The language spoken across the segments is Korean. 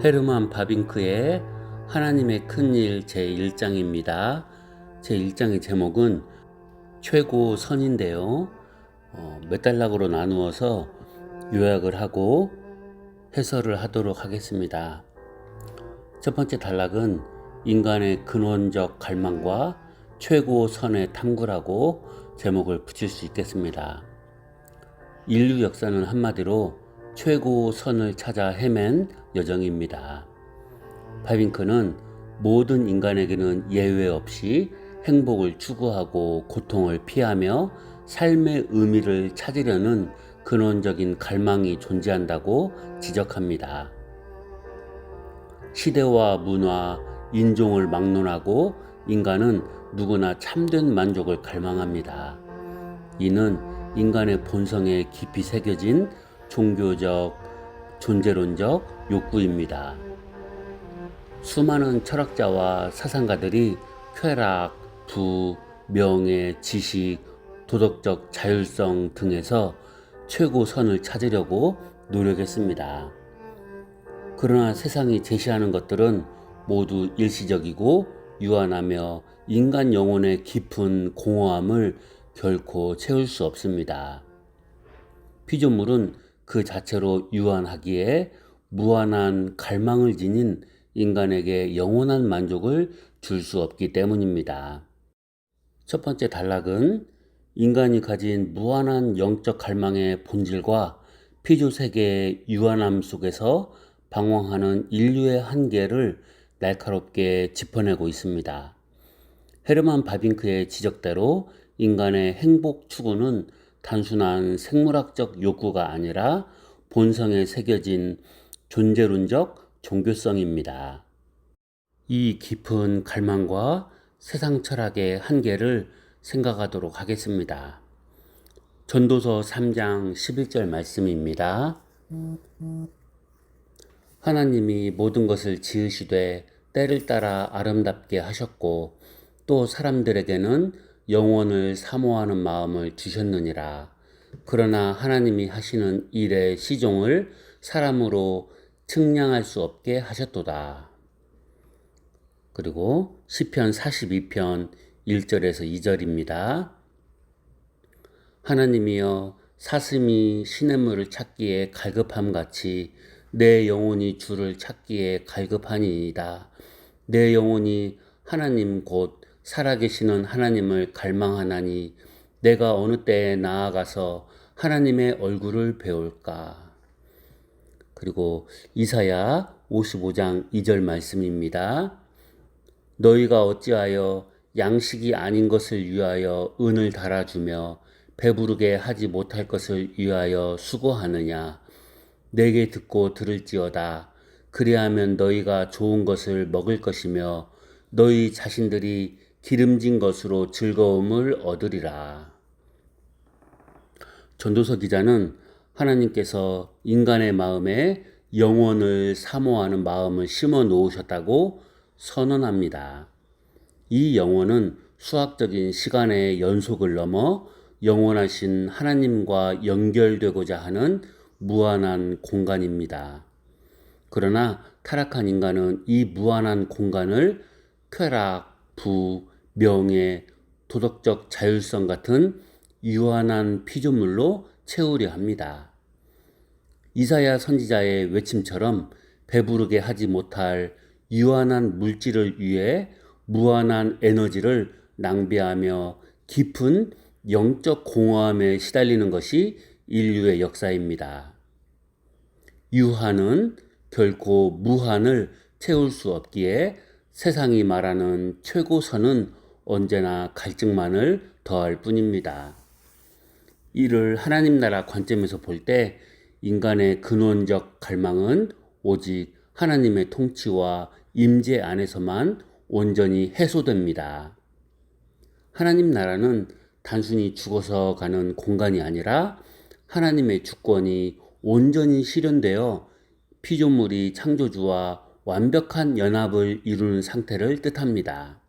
헤르만 바빙크의 하나님의 큰일 제1장입니다. 제1장의 제목은 최고 선인데요. 몇 단락으로 나누어서 요약을 하고 해설을 하도록 하겠습니다. 첫 번째 단락은 인간의 근원적 갈망과 최고 선의 탐구라고 제목을 붙일 수 있겠습니다. 인류 역사는 한마디로 최고 선을 찾아 헤맨 여정입니다. 바빙크는 모든 인간에게는 예외 없이 행복을 추구하고 고통을 피하며 삶의 의미를 찾으려는 근원적인 갈망이 존재한다고 지적합니다. 시대와 문화, 인종을 막론하고 인간은 누구나 참된 만족을 갈망합니다. 이는 인간의 본성에 깊이 새겨진 종교적, 존재론적 욕구입니다. 수많은 철학자와 사상가들이 쾌락, 부, 명예, 지식, 도덕적 자율성 등에서 최고 선을 찾으려고 노력했습니다. 그러나 세상이 제시하는 것들은 모두 일시적이고 유한하며 인간 영혼의 깊은 공허함을 결코 채울 수 없습니다. 피조물은 그 자체로 유한하기에 무한한 갈망을 지닌 인간에게 영원한 만족을 줄 수 없기 때문입니다. 첫 번째 단락은 인간이 가진 무한한 영적 갈망의 본질과 피조세계의 유한함 속에서 방황하는 인류의 한계를 날카롭게 짚어내고 있습니다. 헤르만 바빙크의 지적대로 인간의 행복 추구는 단순한 생물학적 욕구가 아니라 본성에 새겨진 존재론적 종교성입니다. 이 깊은 갈망과 세상 철학의 한계를 생각하도록 하겠습니다. 전도서 3장 11절 말씀입니다. 하나님이 모든 것을 지으시되 때를 따라 아름답게 하셨고 또 사람들에게는 영원을 사모하는 마음을 주셨느니라. 그러나 하나님이 하시는 일의 시종을 사람으로 측량할 수 없게 하셨도다. 그리고 시편 42편 1절에서 2절입니다. 하나님이여 사슴이 시냇물을 찾기에 갈급함같이 내 영혼이 주를 찾기에 갈급하니이다. 내 영혼이 하나님 곧 살아계시는 하나님을 갈망하나니 내가 어느 때에 나아가서 하나님의 얼굴을 배울까. 그리고 이사야 55장 2절 말씀입니다. 너희가 어찌하여 양식이 아닌 것을 위하여 은을 달아주며 배부르게 하지 못할 것을 위하여 수고하느냐. 내게 듣고 들을지어다. 그리하면 너희가 좋은 것을 먹을 것이며 너희 자신들이 기름진 것으로 즐거움을 얻으리라. 전도서 기자는 하나님께서 인간의 마음에 영원을 사모하는 마음을 심어 놓으셨다고 선언합니다. 이 영혼은 수학적인 시간의 연속을 넘어 영원하신 하나님과 연결되고자 하는 무한한 공간입니다. 그러나 타락한 인간은 이 무한한 공간을 쾌락, 부, 명예, 도덕적 자율성 같은 유한한 피조물로 채우려 합니다. 이사야 선지자의 외침처럼 배부르게 하지 못할 유한한 물질을 위해 무한한 에너지를 낭비하며 깊은 영적 공허함에 시달리는 것이 인류의 역사입니다. 유한은 결코 무한을 채울 수 없기에 세상이 말하는 최고선은 언제나 갈증만을 더할 뿐입니다. 이를 하나님 나라 관점에서 볼 때 인간의 근원적 갈망은 오직 하나님의 통치와 임재 안에서만 온전히 해소됩니다. 하나님 나라는 단순히 죽어서 가는 공간이 아니라 하나님의 주권이 온전히 실현되어 피조물이 창조주와 완벽한 연합을 이루는 상태를 뜻합니다.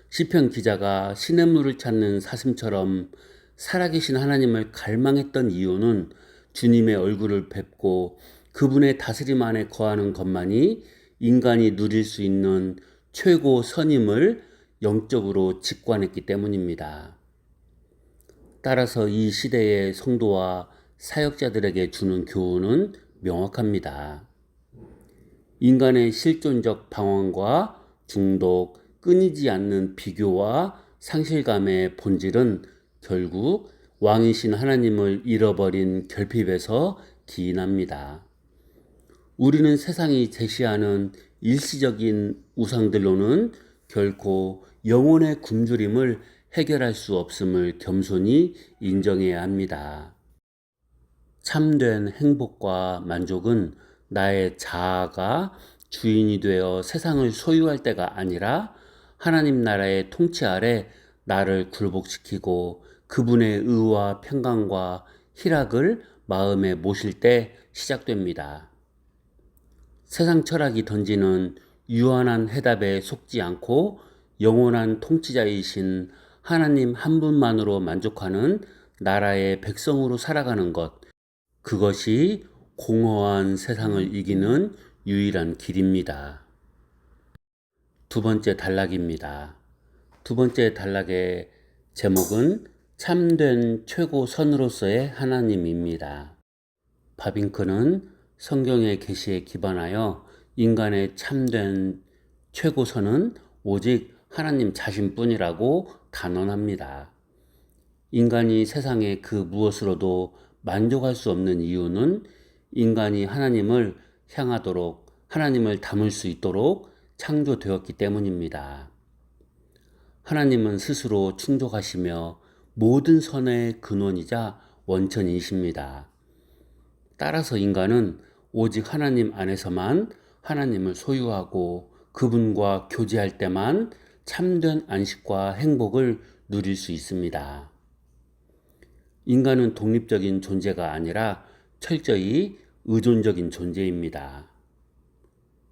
시편 기자가 시냇물을 찾는 사슴처럼 살아계신 하나님을 갈망했던 이유는 주님의 얼굴을 뵙고 그분의 다스림 안에 거하는 것만이 인간이 누릴 수 있는 최고 선임을 영적으로 직관했기 때문입니다. 따라서 이 시대의 성도와 사역자들에게 주는 교훈은 명확합니다. 인간의 실존적 방황과 중독, 끊이지 않는 비교와 상실감의 본질은 결국 왕이신 하나님을 잃어버린 결핍에서 기인합니다. 우리는 세상이 제시하는 일시적인 우상들로는 결코 영혼의 굶주림을 해결할 수 없음을 겸손히 인정해야 합니다. 참된 행복과 만족은 나의 자아가 주인이 되어 세상을 소유할 때가 아니라 하나님 나라의 통치 아래 나를 굴복시키고 그분의 의와 평강과 희락을 마음에 모실 때 시작됩니다. 세상 철학이 던지는 유한한 해답에 속지 않고 영원한 통치자이신 하나님 한 분만으로 만족하는 나라의 백성으로 살아가는 것, 그것이 공허한 세상을 이기는 유일한 길입니다. 두 번째 단락입니다. 두 번째 단락의 제목은 참된 최고 선으로서의 하나님입니다. 바빙크는 성경의 계시에 기반하여 인간의 참된 최고선은 오직 하나님 자신뿐이라고 단언합니다. 인간이 세상의 그 무엇으로도 만족할 수 없는 이유는 인간이 하나님을 향하도록, 하나님을 닮을 수 있도록 창조되었기 때문입니다. 하나님은 스스로 충족하시며 모든 선의 근원이자 원천이십니다. 따라서 인간은 오직 하나님 안에서만 하나님을 소유하고 그분과 교제할 때만 참된 안식과 행복을 누릴 수 있습니다. 인간은 독립적인 존재가 아니라 철저히 의존적인 존재입니다.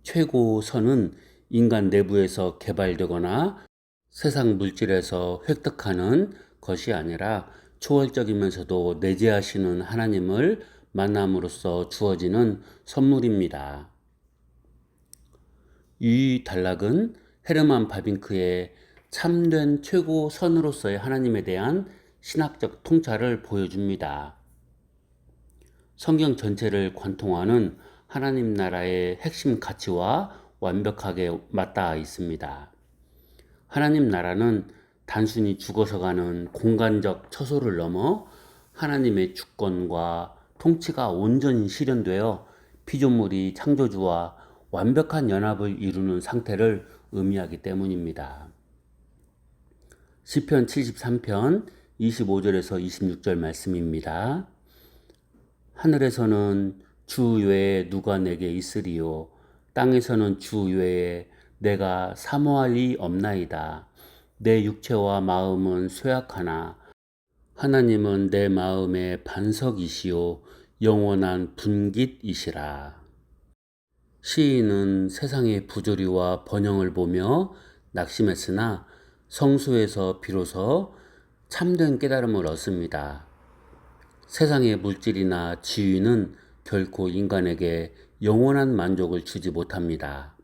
최고선은 인간 내부에서 개발되거나 세상 물질에서 획득하는 것이 아니라 초월적이면서도 내재하시는 하나님을 만남으로써 주어지는 선물입니다. 이 단락은 헤르만 바빙크의 참된 최고 선으로서의 하나님에 대한 신학적 통찰을 보여줍니다. 성경 전체를 관통하는 하나님 나라의 핵심 가치와 완벽하게 맞닿아 있습니다. 하나님 나라는 단순히 죽어서 가는 공간적 처소를 넘어 하나님의 주권과 통치가 온전히 실현되어 피조물이 창조주와 완벽한 연합을 이루는 상태를 의미하기 때문입니다. 시편 73편 25절에서 26절 말씀입니다. 하늘에서는 주 외에 누가 내게 있으리요 땅에서는 주 외에 내가 사모할 리 없나이다. 내 육체와 마음은 쇠약하나 하나님은 내 마음의 반석이시요 영원한 분깃이시라. 시인은 세상의 부조리와 번영을 보며 낙심했으나 성수에서 비로소 참된 깨달음을 얻습니다. 세상의 물질이나 지위는 결코 인간에게 영원한 만족을 주지 못합니다.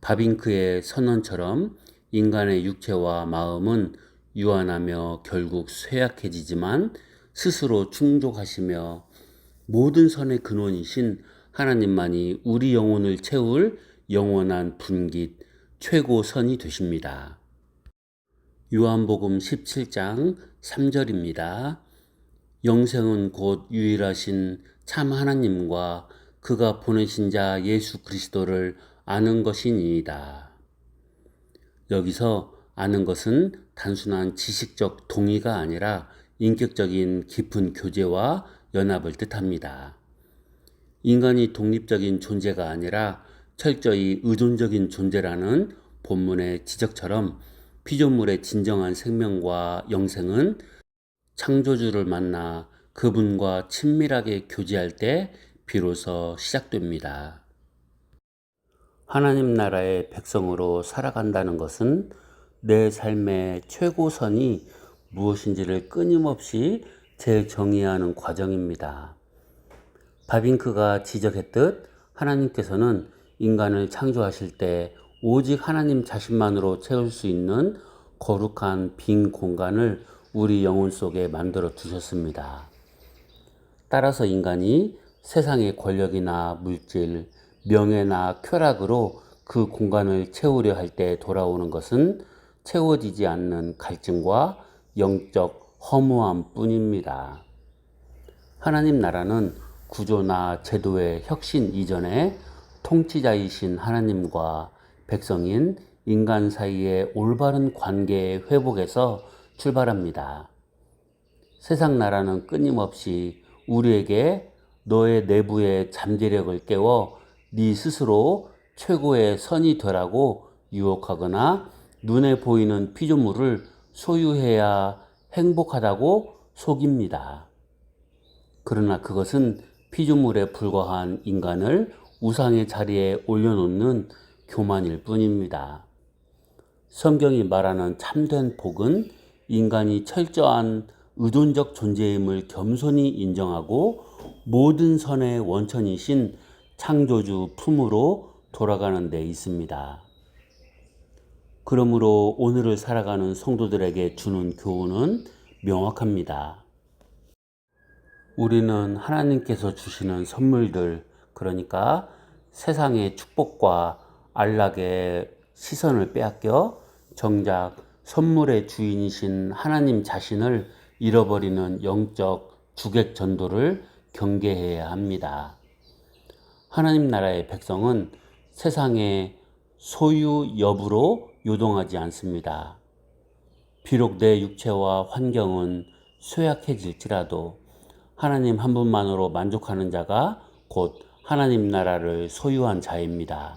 바빙크의 선언처럼 인간의 육체와 마음은 유한하며 결국 쇠약해지지만 스스로 충족하시며 모든 선의 근원이신 하나님만이 우리 영혼을 채울 영원한 분깃, 최고선이 되십니다. 요한복음 17장 3절입니다. 영생은 곧 유일하신 참 하나님과 그가 보내신 자 예수 그리스도를 아는 것이니이다. 여기서 아는 것은 단순한 지식적 동의가 아니라 인격적인 깊은 교제와 연합을 뜻합니다. 인간이 독립적인 존재가 아니라 철저히 의존적인 존재라는 본문의 지적처럼 피조물의 진정한 생명과 영생은 창조주를 만나 그분과 친밀하게 교제할 때 비로소 시작됩니다. 하나님 나라의 백성으로 살아간다는 것은 내 삶의 최고선이 무엇인지를 끊임없이 재정의하는 과정입니다. 바빙크가 지적했듯 하나님께서는 인간을 창조하실 때 오직 하나님 자신만으로 채울 수 있는 거룩한 빈 공간을 우리 영혼 속에 만들어 두셨습니다. 따라서 인간이 세상의 권력이나 물질, 명예나 쾌락으로 그 공간을 채우려 할 때 돌아오는 것은 채워지지 않는 갈증과 영적 허무함 뿐입니다. 하나님 나라는 구조나 제도의 혁신 이전에 통치자이신 하나님과 백성인 인간 사이의 올바른 관계의 회복에서 출발합니다. 세상 나라는 끊임없이 우리에게 너의 내부의 잠재력을 깨워 네 스스로 최고의 선이 되라고 유혹하거나 눈에 보이는 피조물을 소유해야 행복하다고 속입니다. 그러나 그것은 피조물에 불과한 인간을 우상의 자리에 올려놓는 교만일 뿐입니다. 성경이 말하는 참된 복은 인간이 철저한 의존적 존재임을 겸손히 인정하고 모든 선의 원천이신 창조주 품으로 돌아가는 데 있습니다. 그러므로 오늘을 살아가는 성도들에게 주는 교훈은 명확합니다. 우리는 하나님께서 주시는 선물들, 그러니까 세상의 축복과 안락의 시선을 빼앗겨 정작 선물의 주인이신 하나님 자신을 잃어버리는 영적 주객 전도를 경계해야 합니다. 하나님 나라의 백성은 세상의 소유 여부로 요동하지 않습니다. 비록 내 육체와 환경은 쇠약해질지라도 하나님 한 분만으로 만족하는 자가 곧 하나님 나라를 소유한 자입니다.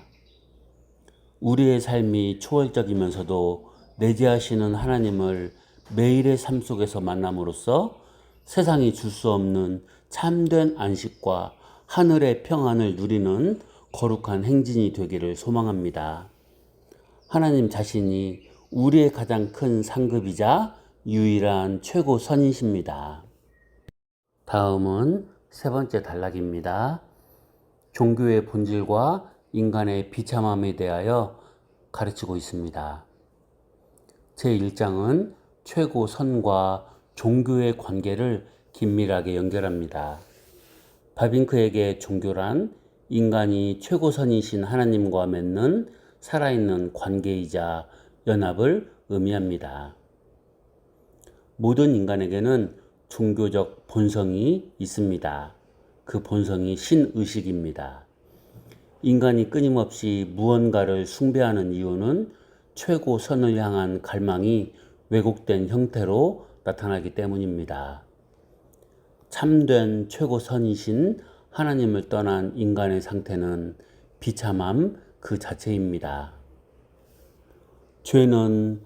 우리의 삶이 초월적이면서도 내재하시는 하나님을 매일의 삶 속에서 만남으로써 세상이 줄 수 없는 참된 안식과 하늘의 평안을 누리는 거룩한 행진이 되기를 소망합니다. 하나님 자신이 우리의 가장 큰 상급이자 유일한 최고 선이십니다. 다음은 세 번째 단락입니다. 종교의 본질과 인간의 비참함에 대하여 가르치고 있습니다. 제1장은 최고 선과 종교의 관계를 긴밀하게 연결합니다. 바빙크에게 종교란 인간이 최고선이신 하나님과 맺는 살아있는 관계이자 연합을 의미합니다. 모든 인간에게는 종교적 본성이 있습니다. 그 본성이 신의식입니다. 인간이 끊임없이 무언가를 숭배하는 이유는 최고선을 향한 갈망이 왜곡된 형태로 나타나기 때문입니다. 참된 최고선이신 하나님을 떠난 인간의 상태는 비참함 그 자체입니다. 죄는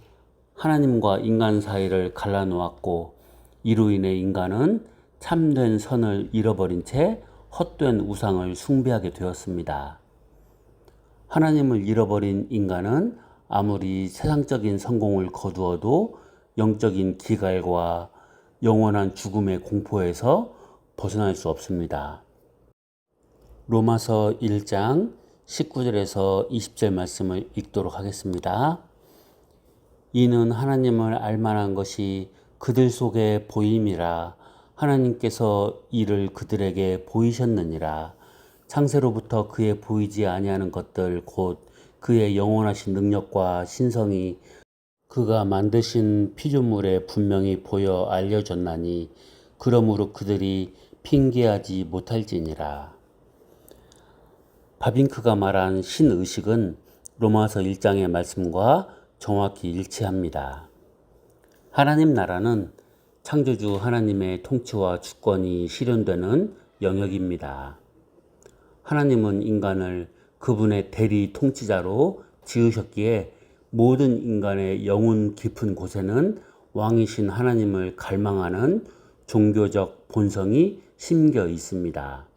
하나님과 인간 사이를 갈라놓았고 이로 인해 인간은 참된 선을 잃어버린 채 헛된 우상을 숭배하게 되었습니다. 하나님을 잃어버린 인간은 아무리 세상적인 성공을 거두어도 영적인 기갈과 영원한 죽음의 공포에서 벗어날 수 없습니다. 로마서 1장 19절에서 20절 말씀을 읽도록 하겠습니다. 이는 하나님을 알만한 것이 그들 속에 보임이라. 하나님께서 이를 그들에게 보이셨느니라. 창세로부터 그의 보이지 아니하는 것들 곧 그의 영원하신 능력과 신성이 그가 만드신 피조물에 분명히 보여 알려졌나니 그러므로 그들이 핑계하지 못할지니라. 바빙크가 말한 신의식은 로마서 1장의 말씀과 정확히 일치합니다. 하나님 나라는 창조주 하나님의 통치와 주권이 실현되는 영역입니다. 하나님은 인간을 그분의 대리 통치자로 지으셨기에 모든 인간의 영혼 깊은 곳에는 왕이신 하나님을 갈망하는 종교적 본성이 심겨 있습니다.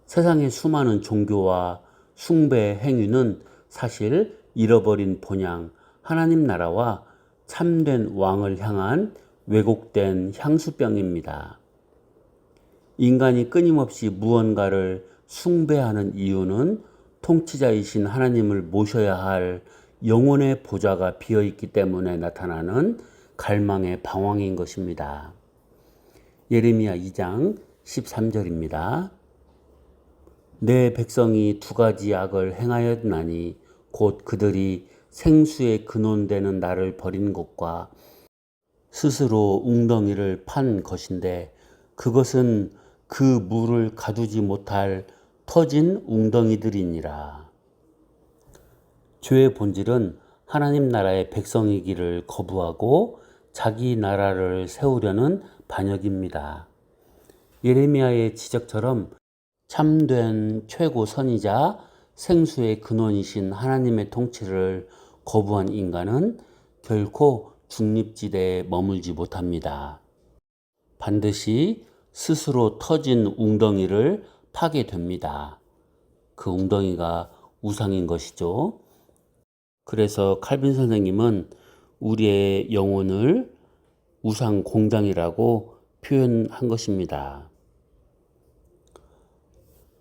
세상의 수많은 종교와 숭배 행위는 사실 잃어버린 본향 하나님 나라와 참된 왕을 향한 왜곡된 향수병입니다. 인간이 끊임없이 무언가를 숭배하는 이유는 통치자이신 하나님을 모셔야 할 영혼의 보좌가 비어있기 때문에 나타나는 갈망의 방황인 것입니다. 예레미야 2장 13절입니다. 내 백성이 두 가지 악을 행하였나니 곧 그들이 생수의 근원되는 나를 버린 것과 스스로 웅덩이를 판 것인데 그것은 그 물을 가두지 못할 터진 웅덩이들이니라. 죄의 본질은 하나님 나라의 백성이기를 거부하고 자기 나라를 세우려는 반역입니다. 예레미야의 지적처럼 참된 최고 선이자 생수의 근원이신 하나님의 통치를 거부한 인간은 결코 중립지대에 머물지 못합니다. 반드시 스스로 터진 웅덩이를 파게 됩니다. 그 웅덩이가 우상인 것이죠. 그래서 칼빈 선생님은 우리의 영혼을 우상 공장이라고 표현한 것입니다.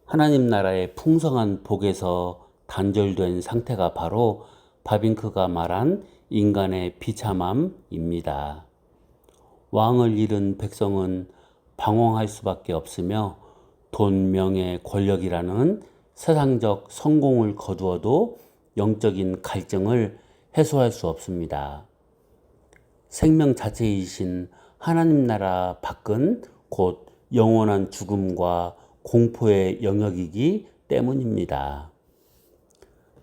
하나님 나라의 풍성한 복에서 단절된 상태가 바로 바빙크가 말한 인간의 비참함입니다. 왕을 잃은 백성은 방황할 수밖에 없으며 돈, 명예, 권력이라는 세상적 성공을 거두어도 영적인 갈증을 해소할 수 없습니다. 생명 자체이신 하나님 나라 밖은 곧 영원한 죽음과 공포의 영역이기 때문입니다.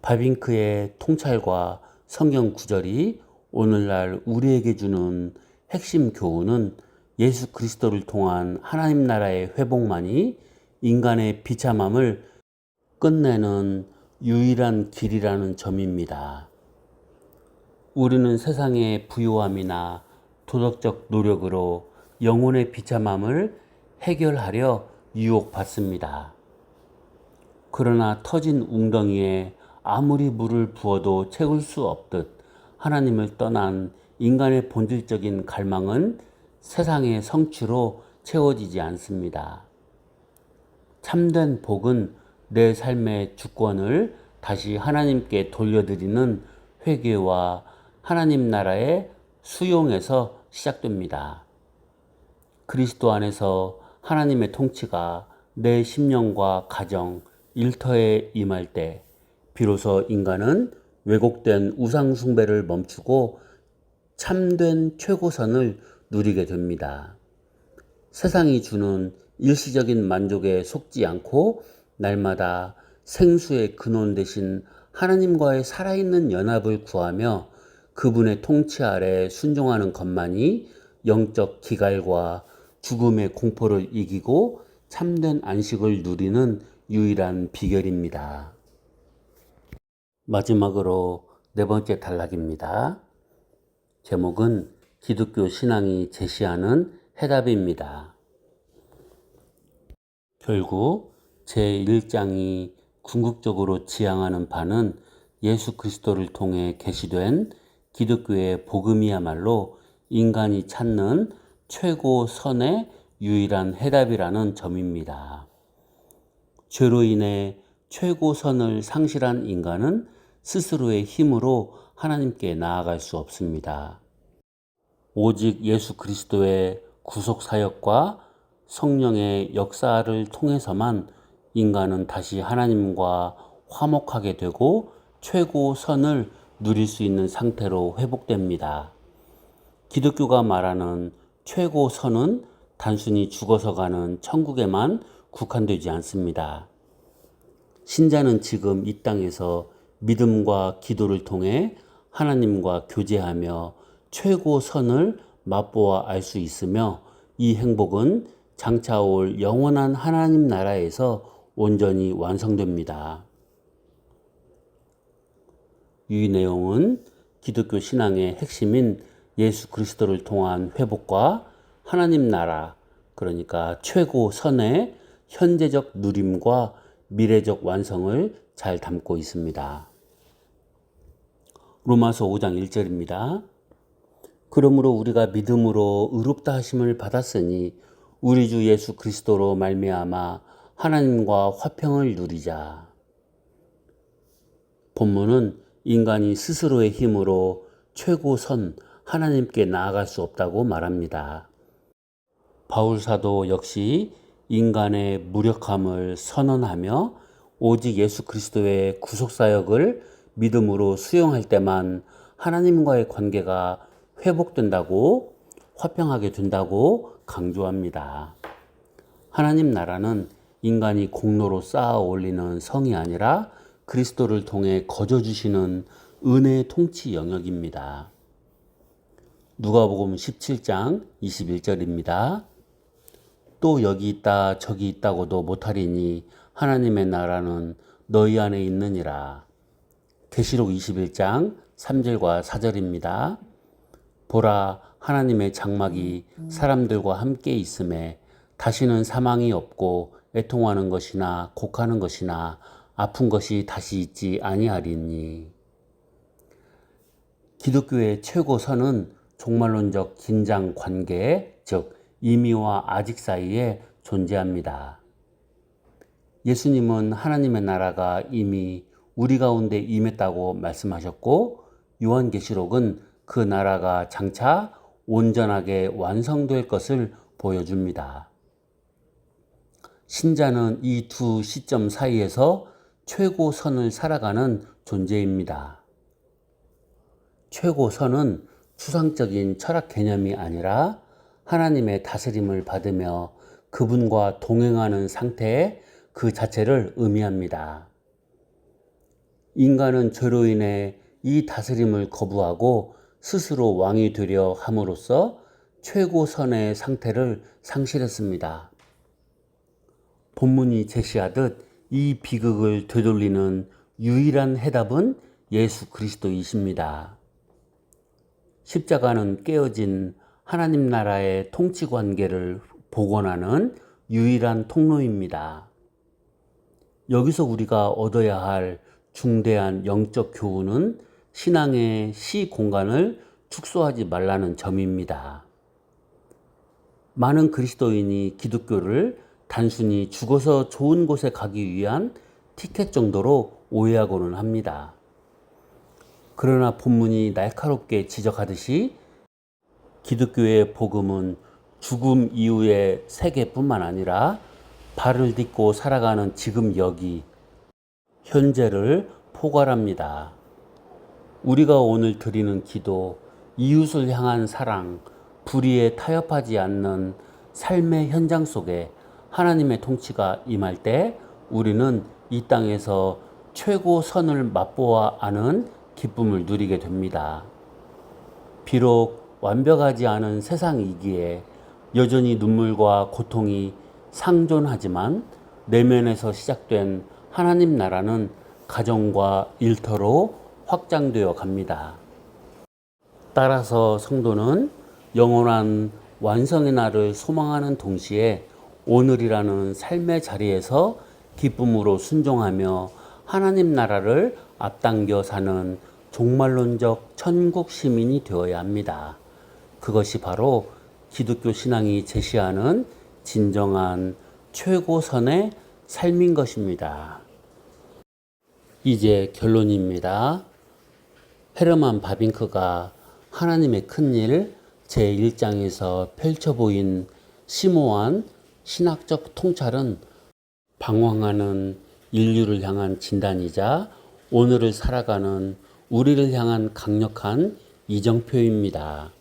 바빙크의 통찰과 성경 구절이 오늘날 우리에게 주는 핵심 교훈은 예수 그리스도를 통한 하나님 나라의 회복만이 인간의 비참함을 끝내는 유일한 길이라는 점입니다. 우리는 세상의 부유함이나 도덕적 노력으로 영혼의 비참함을 해결하려 유혹받습니다. 그러나 터진 웅덩이에 아무리 물을 부어도 채울 수 없듯 하나님을 떠난 인간의 본질적인 갈망은 세상의 성취로 채워지지 않습니다. 참된 복은 내 삶의 주권을 다시 하나님께 돌려드리는 회개와 하나님 나라의 수용에서 시작됩니다. 그리스도 안에서 하나님의 통치가 내 심령과 가정, 일터에 임할 때 비로소 인간은 왜곡된 우상 숭배를 멈추고 참된 최고선을 누리게 됩니다. 세상이 주는 일시적인 만족에 속지 않고 날마다 생수의 근원 되신 하나님과의 살아있는 연합을 구하며 그분의 통치 아래 순종하는 것만이 영적 기갈과 죽음의 공포를 이기고 참된 안식을 누리는 유일한 비결입니다. 마지막으로 네 번째 단락입니다. 제목은 기독교 신앙이 제시하는 해답입니다. 결국 제1장이 궁극적으로 지향하는 바는 예수 그리스도를 통해 계시된 기독교의 복음이야말로 인간이 찾는 최고 선의 유일한 해답이라는 점입니다. 죄로 인해 최고 선을 상실한 인간은 스스로의 힘으로 하나님께 나아갈 수 없습니다. 오직 예수 그리스도의 구속 사역과 성령의 역사를 통해서만 인간은 다시 하나님과 화목하게 되고 최고 선을 누릴 수 있는 상태로 회복됩니다. 기독교가 말하는 최고 선은 단순히 죽어서 가는 천국에만 국한되지 않습니다. 신자는 지금 이 땅에서 믿음과 기도를 통해 하나님과 교제하며 최고 선을 맛보아 알 수 있으며 이 행복은 장차 올 영원한 하나님 나라에서 온전히 완성됩니다. 이 내용은 기독교 신앙의 핵심인 예수 그리스도를 통한 회복과 하나님 나라, 그러니까 최고 선의 현재적 누림과 미래적 완성을 잘 담고 있습니다. 로마서 5장 1절입니다. 그러므로 우리가 믿음으로 의롭다 하심을 받았으니 우리 주 예수 그리스도로 말미암아 하나님과 화평을 누리자. 본문은 인간이 스스로의 힘으로 최고선 하나님께 나아갈 수 없다고 말합니다. 바울 사도 역시 인간의 무력함을 선언하며 오직 예수 그리스도의 구속사역을 믿음으로 수용할 때만 하나님과의 관계가 회복된다고, 화평하게 된다고 강조합니다. 하나님 나라는 인간이 공로로 쌓아 올리는 성이 아니라 그리스도를 통해 거저주시는 은혜의 통치 영역입니다. 누가복음 17장 21절입니다. 또 여기 있다 저기 있다고도 못하리니 하나님의 나라는 너희 안에 있느니라. 계시록 21장 3절과 4절입니다. 보라, 하나님의 장막이 사람들과 함께 있음에 다시는 사망이 없고 애통하는 것이나 곡하는 것이나 아픈 것이 다시 있지 아니하리니. 기독교의 최고선은 종말론적 긴장 관계, 즉 이미와 아직 사이에 존재합니다. 예수님은 하나님의 나라가 이미 우리 가운데 임했다고 말씀하셨고, 요한계시록은 그 나라가 장차 온전하게 완성될 것을 보여줍니다. 신자는 이 두 시점 사이에서 최고선을 살아가는 존재입니다. 최고선은 추상적인 철학 개념이 아니라 하나님의 다스림을 받으며 그분과 동행하는 상태 그 자체를 의미합니다. 인간은 죄로 인해 이 다스림을 거부하고 스스로 왕이 되려 함으로써 최고선의 상태를 상실했습니다. 본문이 제시하듯 이 비극을 되돌리는 유일한 해답은 예수 그리스도이십니다. 십자가는 깨어진 하나님 나라의 통치 관계를 복원하는 유일한 통로입니다. 여기서 우리가 얻어야 할 중대한 영적 교훈은 신앙의 시 공간을 축소하지 말라는 점입니다. 많은 그리스도인이 기독교를 단순히 죽어서 좋은 곳에 가기 위한 티켓 정도로 오해하고는 합니다. 그러나 본문이 날카롭게 지적하듯이 기독교의 복음은 죽음 이후의 세계뿐만 아니라 발을 딛고 살아가는 지금 여기, 현재를 포괄합니다. 우리가 오늘 드리는 기도, 이웃을 향한 사랑, 불의에 타협하지 않는 삶의 현장 속에 하나님의 통치가 임할 때 우리는 이 땅에서 최고선을 맛보아 아는 기쁨을 누리게 됩니다. 비록 완벽하지 않은 세상이기에 여전히 눈물과 고통이 상존하지만 내면에서 시작된 하나님 나라는 가정과 일터로 확장되어 갑니다. 따라서 성도는 영원한 완성의 날을 소망하는 동시에 오늘이라는 삶의 자리에서 기쁨으로 순종하며 하나님 나라를 앞당겨 사는 종말론적 천국 시민이 되어야 합니다. 그것이 바로 기독교 신앙이 제시하는 진정한 최고선의 삶인 것입니다. 이제 결론입니다. 헤르만 바빙크가 하나님의 큰일 제1장에서 펼쳐 보인 심오한 신학적 통찰은 방황하는 인류를 향한 진단이자 오늘을 살아가는 우리를 향한 강력한 이정표입니다.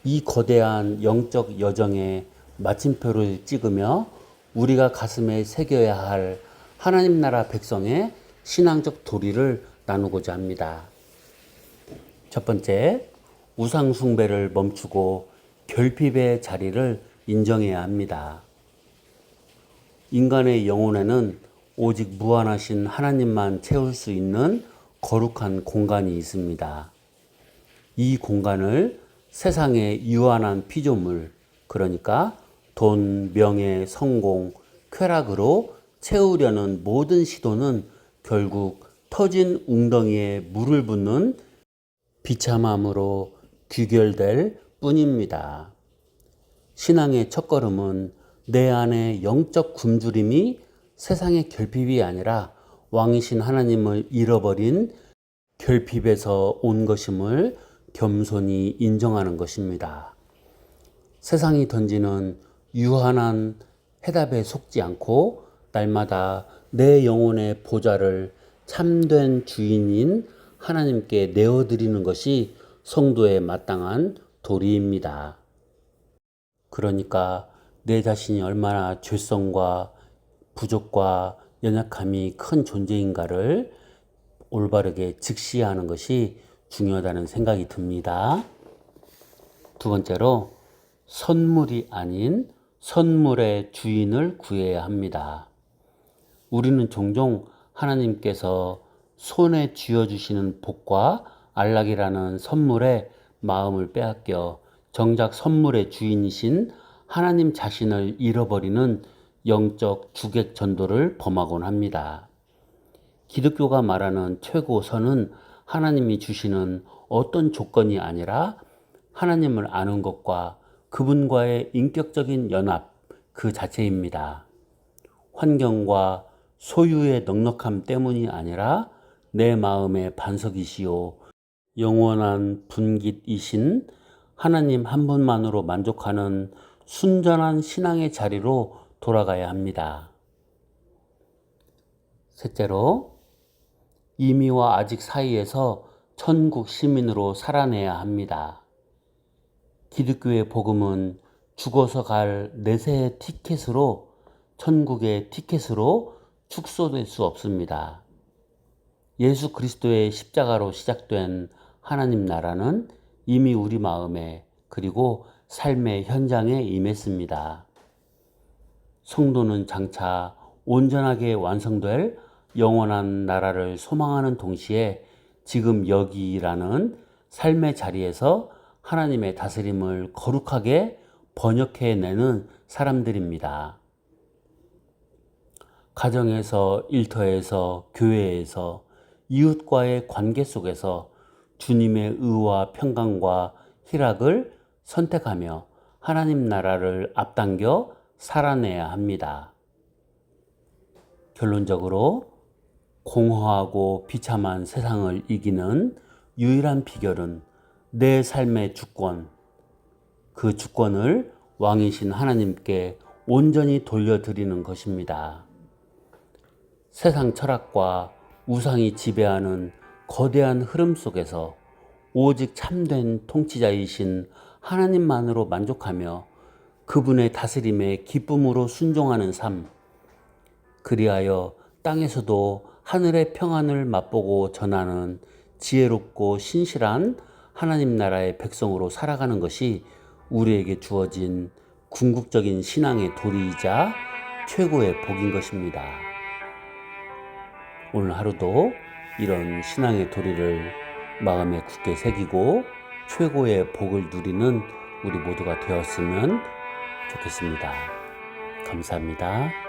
이 거대한 영적 여정에 마침표를 찍으며 우리가 가슴에 새겨야 할 하나님 나라 백성의 신앙적 도리를 나누고자 합니다. 첫 번째, 우상 숭배를 멈추고 결핍의 자리를 인정해야 합니다. 인간의 영혼에는 오직 무한하신 하나님만 채울 수 있는 거룩한 공간이 있습니다. 이 공간을 세상의 유한한 피조물, 그러니까 돈, 명예, 성공, 쾌락으로 채우려는 모든 시도는 결국 터진 웅덩이에 물을 붓는 비참함으로 귀결될 뿐입니다. 신앙의 첫걸음은 내 안에 영적 굶주림이 세상의 결핍이 아니라 왕이신 하나님을 잃어버린 결핍에서 온 것임을 겸손히 인정하는 것입니다. 세상이 던지는 유한한 해답에 속지 않고 날마다 내 영혼의 보좌를 참된 주인인 하나님께 내어드리는 것이 성도의 마땅한 도리입니다. 그러니까 내 자신이 얼마나 죄성과 부족과 연약함이 큰 존재인가를 올바르게 직시하는 것이 중요하다는 생각이 듭니다. 두 번째로, 선물이 아닌 선물의 주인을 구해야 합니다. 우리는 종종 하나님께서 손에 쥐어주시는 복과 안락이라는 선물에 마음을 빼앗겨 정작 선물의 주인이신 하나님 자신을 잃어버리는 영적 주객 전도를 범하곤 합니다. 기독교가 말하는 최고선은 하나님이 주시는 어떤 조건이 아니라 하나님을 아는 것과 그분과의 인격적인 연합 그 자체입니다. 환경과 소유의 넉넉함 때문이 아니라 내 마음의 반석이시요 영원한 분깃이신 하나님 한 분만으로 만족하는 순전한 신앙의 자리로 돌아가야 합니다. 셋째로, 이미와 아직 사이에서 천국 시민으로 살아내야 합니다. 기독교의 복음은 죽어서 갈 내세의 티켓으로, 천국의 티켓으로 축소될 수 없습니다. 예수 그리스도의 십자가로 시작된 하나님 나라는 이미 우리 마음에 그리고 삶의 현장에 임했습니다. 성도는 장차 온전하게 완성될 영원한 나라를 소망하는 동시에 지금 여기라는 삶의 자리에서 하나님의 다스림을 거룩하게 번역해내는 사람들입니다. 가정에서, 일터에서, 교회에서, 이웃과의 관계 속에서 주님의 의와 평강과 희락을 선택하며 하나님 나라를 앞당겨 살아내야 합니다. 결론적으로 공허하고 비참한 세상을 이기는 유일한 비결은 내 삶의 주권, 그 주권을 왕이신 하나님께 온전히 돌려드리는 것입니다. 세상 철학과 우상이 지배하는 거대한 흐름 속에서 오직 참된 통치자이신 하나님만으로 만족하며 그분의 다스림에 기쁨으로 순종하는 삶, 그리하여 땅에서도 하늘의 평안을 맛보고 전하는 지혜롭고 신실한 하나님 나라의 백성으로 살아가는 것이 우리에게 주어진 궁극적인 신앙의 도리이자 최고의 복인 것입니다. 오늘 하루도 이런 신앙의 도리를 마음에 굳게 새기고 최고의 복을 누리는 우리 모두가 되었으면 좋겠습니다. 감사합니다.